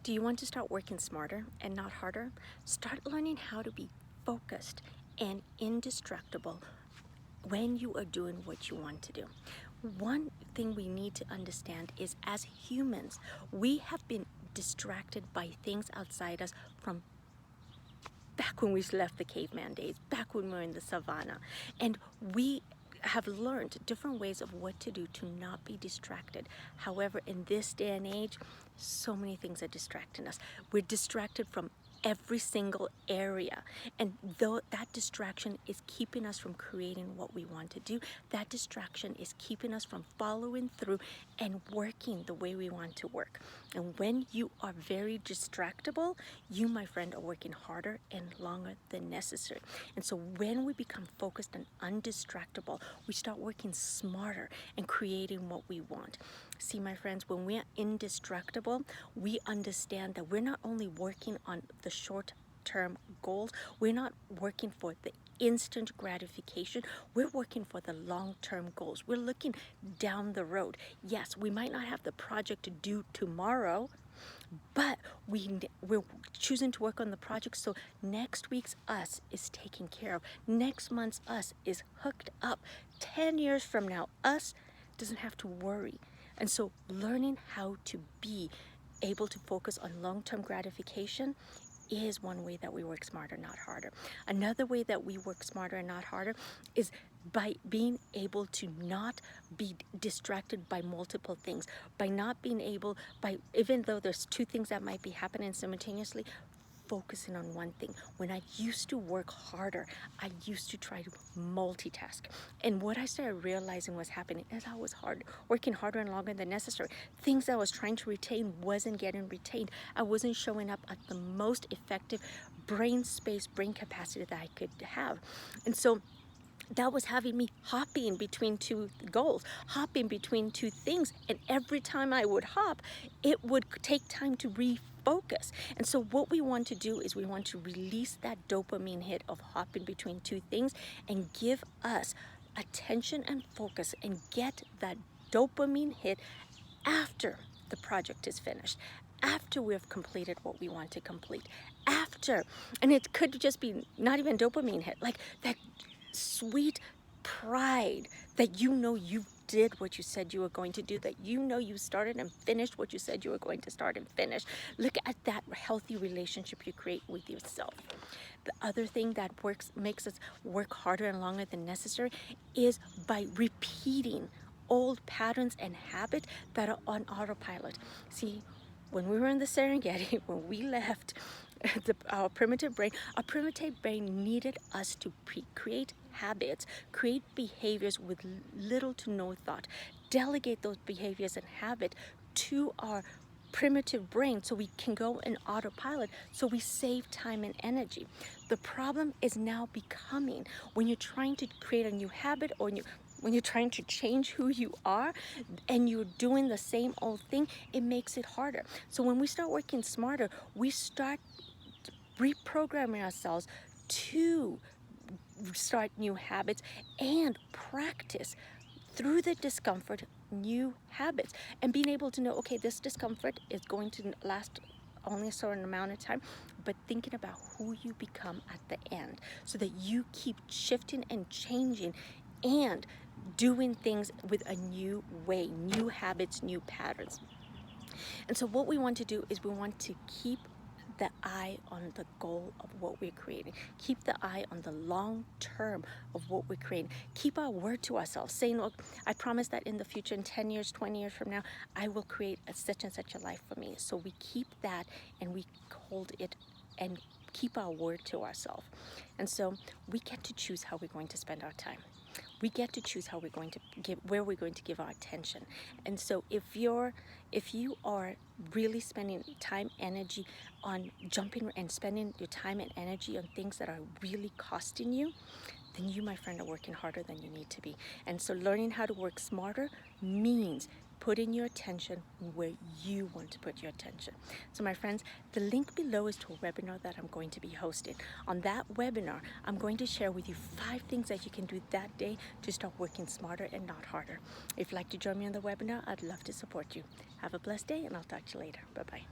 Do you want to start working smarter and not harder? Start learning how to be focused and indestructible when you are doing what you want to do. One thing we need to understand is, as humans, we have been distracted by things outside us from back when we left the caveman days, back when we were in the savannah. And we have learned different ways of what to do to not be distracted. However, in this day and age, so many things are distracting us. We're distracted from every single area, and though that distraction is keeping us from creating what we want to do, that distraction is keeping us from following through and working the way we want to work. And when you are very distractible, you, my friend, are working harder and longer than necessary. And so when we become focused and undistractable, we start working smarter and creating what we want. See, my friends, when we are indestructible, we understand that we're not only working on the short-term goals, we're not working for the instant gratification, we're working for the long-term goals. We're looking down the road. Yes, we might not have the project to do tomorrow, but we're choosing to work on the project so next week's us is taken care of. Next month's us is hooked up. 10 years from now, us doesn't have to worry. And so learning how to be able to focus on long-term gratification is one way that we work smarter, not harder. Another way that we work smarter and not harder is by being able to not be distracted by multiple things, by not being able, even though there's two things that might be happening simultaneously, focusing on one thing. When I used to work harder, I used to try to multitask. And what I started realizing was happening is I was working harder and longer than necessary. Things I was trying to retain wasn't getting retained. I wasn't showing up at the most effective brain space, brain capacity that I could have. And so that was having me hopping between two goals, hopping between two things. And every time I would hop, it would take time to refocus. And so what we want to do is we want to release that dopamine hit of hopping between two things and give us attention and focus and get that dopamine hit after the project is finished, after we have completed what we want to complete, after. And it could just be not even dopamine hit, like that sweet pride that you know you did what you said you were going to do, that you know you started and finished what you said you were going to start and finish. Look at that healthy relationship you create with yourself. The other thing that makes us work harder and longer than necessary is by repeating old patterns and habits that are on autopilot. See, when we were in the Serengeti, when we left our primitive brain needed us to create habits, create behaviors with little to no thought, delegate those behaviors and habits to our primitive brain so we can go in autopilot, so we save time and energy. The problem is now becoming, when you're trying to create a new habit or when you're trying to change who you are and you're doing the same old thing, it makes it harder. So when we start working smarter, we start reprogramming ourselves to start new habits and practice through the discomfort new habits, and being able to know, okay, this discomfort is going to last only a certain amount of time, but thinking about who you become at the end so that you keep shifting and changing and doing things with a new way, new habits, new patterns. And so what we want to do is we want to keep the eye on the goal of what we're creating. Keep the eye on the long term of what we're creating. Keep our word to ourselves, saying, look, I promise that in the future, in 10 years, 20 years from now, I will create such and such a life for me. So we keep that and we hold it and keep our word to ourselves. And so we get to choose how we're going to spend our time. We get to choose how we're going to where we're going to give our attention. And so if you are really spending time, energy on jumping and spending your time and energy on things that are really costing you, then you, my friend, are working harder than you need to be. And so learning how to work smarter means putting your attention where you want to put your attention. So my friends, the link below is to a webinar that I'm going to be hosting. On that webinar, I'm going to share with you 5 things that you can do that day to start working smarter and not harder. If you'd like to join me on the webinar, I'd love to support you. Have a blessed day, and I'll talk to you later. Bye-bye.